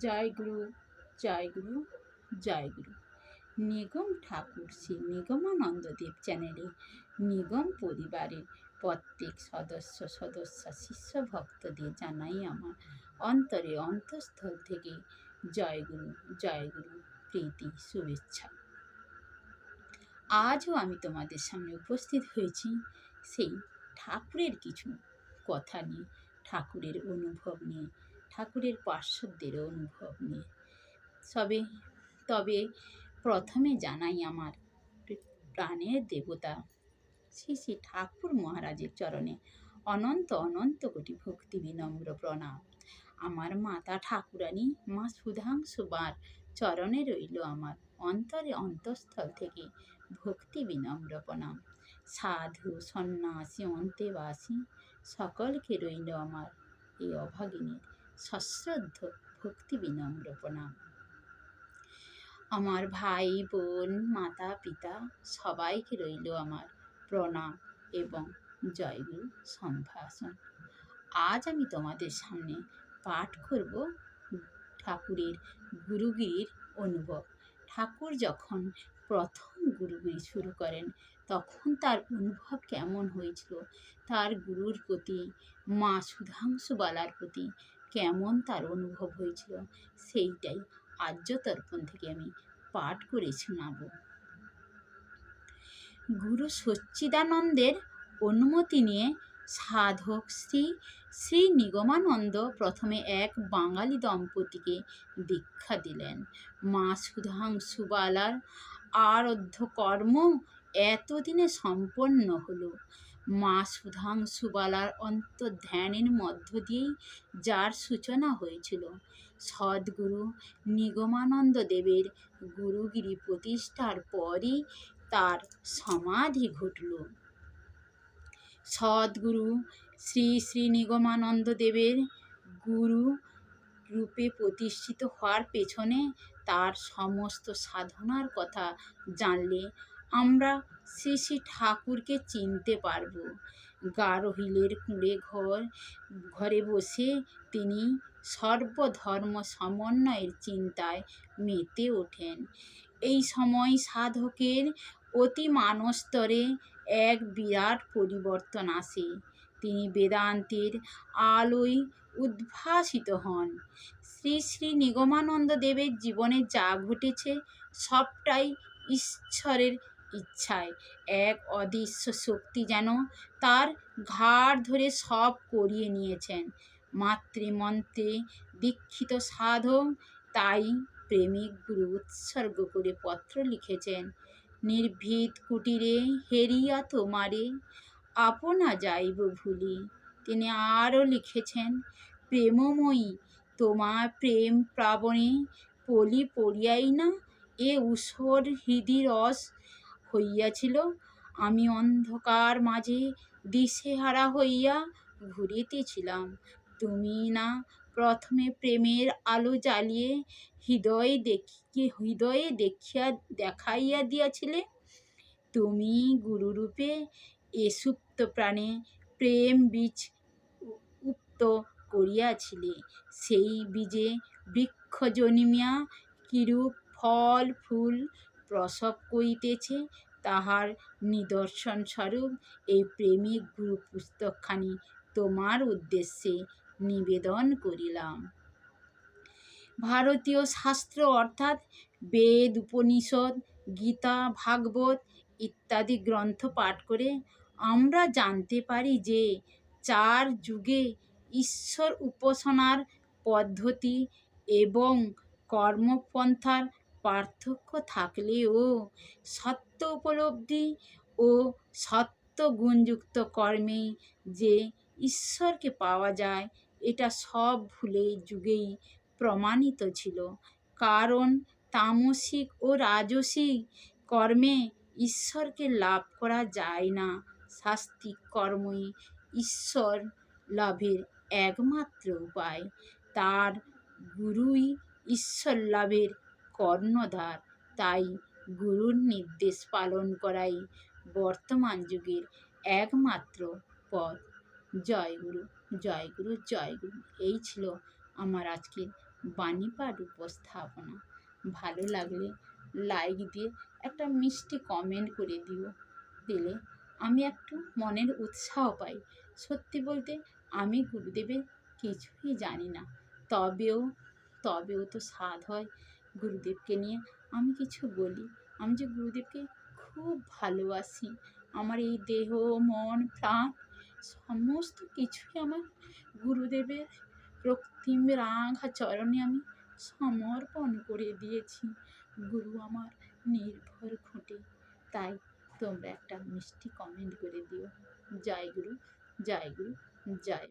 জয় গুরু, জয় গুরু, জয় গুরু। নিগম ঠাকুর শ্রী নিগমানন্দদেব চ্যানেলে নিগম পরিবারের প্রত্যেক সদস্য শিষ্য ভক্তদের জানাই আমার অন্তরে অন্তঃস্থল থেকে জয় গুরু, জয় গুরু, প্রীতি, শুভেচ্ছা। আজও আমি তোমাদের সামনে উপস্থিত হয়েছি সেই ঠাকুরের কিছু কথা নিয়ে, ঠাকুরের অনুভব নিয়ে, ঠাকুরের পার্শ্বদের অনুভব নিয়ে। তবে প্রথমে জানাই আমার প্রাণের দেবতা শ্রী শ্রী ঠাকুর মহারাজের চরণে অনন্ত অনন্ত কোটি ভক্তি বিনম্র প্রণাম। আমার মাতা ঠাকুরানী মা সুধাংশুবার চরণে রইল আমার অন্তরে অন্তঃস্থল থেকে ভক্তি বিনম্র প্রণাম। সাধু সন্ন্যাসী অন্তেবাসী সকলকে রইল আমার এই অভাগিনীর সশ্রদ্ধ ভক্তি বিনম্র প্রণাম। আমার ভাই বোন মাতা পিতা সবাইকে রইল আমার প্রণাম এবং জয়গুরু সম্ভাষণ। আজ আমি তোমাদের সামনে পাঠ করব ঠাকুরের গুরুগিরির অনুভব। ঠাকুর যখন প্রথম গুরুগিরি শুরু করেন তখন তার অনুভব কেমন হয়েছিল, তার গুরুর প্রতি মা সুধাংশুবালার প্রতি কেমন তার অনুভব হয়েছিল, সেইটাই আর্য তর্পণ থেকে আমি পাঠ করে শোনাব। গুরু সচ্চিদানন্দের অনুমতি নিয়ে সাধক শ্রী শ্রী নিগমানন্দ প্রথমে এক বাঙালি দম্পতিকে দীক্ষা দিলেন। মা সুধাংশুবালার আরাধ্য কর্ম এতদিনে সম্পন্ন হলো। মা সুধাংশুবালার অন্তর্ধ্যানের মধ্য দিয়েই যার সূচনা হয়েছিল। সদ্গুরু নিগমানন্দ দেবের গুরুগিরি প্রতিষ্ঠার পরই তার সমাধি ঘটল। সদ্গুরু শ্রী শ্রী নিগমানন্দ দেবের গুরু রূপে প্রতিষ্ঠিত হওয়ার পেছনে তার সমস্ত সাধনার কথা জানলে আমরা শ্রী শ্রী ঠাকুরকে চিনতে পারব। গারোহিলের কুঁড়ে ঘরে বসে তিনি সর্বধর্ম সমন্বয়ের চিন্তায় মেতে ওঠেন। এই সময় সাধকের অতি মানস্তরে এক বিরাট পরিবর্তন আসে। তিনি বেদান্তের আলোয় উদ্ভাসিত হন। শ্রী শ্রী নিগমানন্দ দেবের জীবনে যা ঘটেছে সবটাই ঈশ্বরের ইচ্ছায়। এক অদৃশ্য শক্তি যেন তার ঘাড় ধরে সব করিয়ে নিয়েছেন। মাতৃমন্ত্রে দীক্ষিত সাধক তাই প্রেমিক গুরু উৎসর্গ করে পত্র লিখেছেন। নির্ভীত কুটিরে হেরিয়া তোমারে আপনা যাইব ভুলি। তিনি আরও লিখেছেন, প্রেমময়ী তোমার প্রেম প্লাবনে পলি পড়িয়াই না এ ঊষর হৃদি রস হইয়াছিল। আমি অন্ধকার মাঝে দিশেহারা হইয়া ঘুরিতেছিলাম। তুমি না প্রথমে প্রেমের আলো জ্বালিয়ে হৃদয়ে দেখাইয়া দিয়াছিলে। তুমি গুরুরূপে এ সুপ্ত প্রাণে প্রেম বীজ উপ্ত করিয়াছিলে। সেই বীজে বৃক্ষ জন্মিয়া কিরূপ ফল ফুল প্রসব করিতেছে তাহার নিদর্শন স্বরূপ এই প্রেমিক গুরু পুস্তকখানি তোমার উদ্দেশ্যে নিবেদন করিলাম। ভারতীয় শাস্ত্র অর্থাৎ বেদ, উপনিষদ, গীতা, ভাগবত ইত্যাদি গ্রন্থ পাঠ করে আমরা জানতে পারি যে 4 যুগে ঈশ্বর উপাসনার পদ্ধতি এবং কর্মপন্থার পার্থক্য থাকলেও সত্য উপলব্ধি ও সত্য গুণযুক্ত কর্মেই যে ঈশ্বরকে পাওয়া যায় এটা সব যুগেই প্রমাণিত ছিল। কারণ তামসিক ও রাজসিক কর্মে ঈশ্বরকে লাভ করা যায় না। সাত্ত্বিক কর্মই ঈশ্বর লাভের একমাত্র উপায়। তার গুরুই ঈশ্বর লাভের কর্ণধার। তাই গুরুর নির্দেশ পালন করাই বর্তমান যুগের একমাত্র পথ। জয় গুরু, জয় গুরু, জয় গুরু। এই ছিল আমার আজকের বাণীপাঠ উপস্থাপনা। ভালো লাগলে লাইক দিয়ে একটা মিষ্টি কমেন্ট করে দিলে আমি একটু মনের উৎসাহ পাই। সত্যি বলতে আমি গুরুদেবের কিছুই জানি না, তবেও তবেও তো স্বাদ হয় গুরুদেবকে নিয়ে আমি কিছু বলি। আমি যে গুরুদেবকে খুব ভালোবাসি, আমার এই দেহ মন প্রাণ সমস্ত কিছুই আমার গুরুদেবের রক্তিম রাঙা চরণে আমি সমর্পণ করে দিয়েছি। গুরু আমার নির্ভর খুঁটে। তাই তোমরা একটা মিষ্টি কমেন্ট করে দিও। জয় গুরু, জয় গুরু, জয়।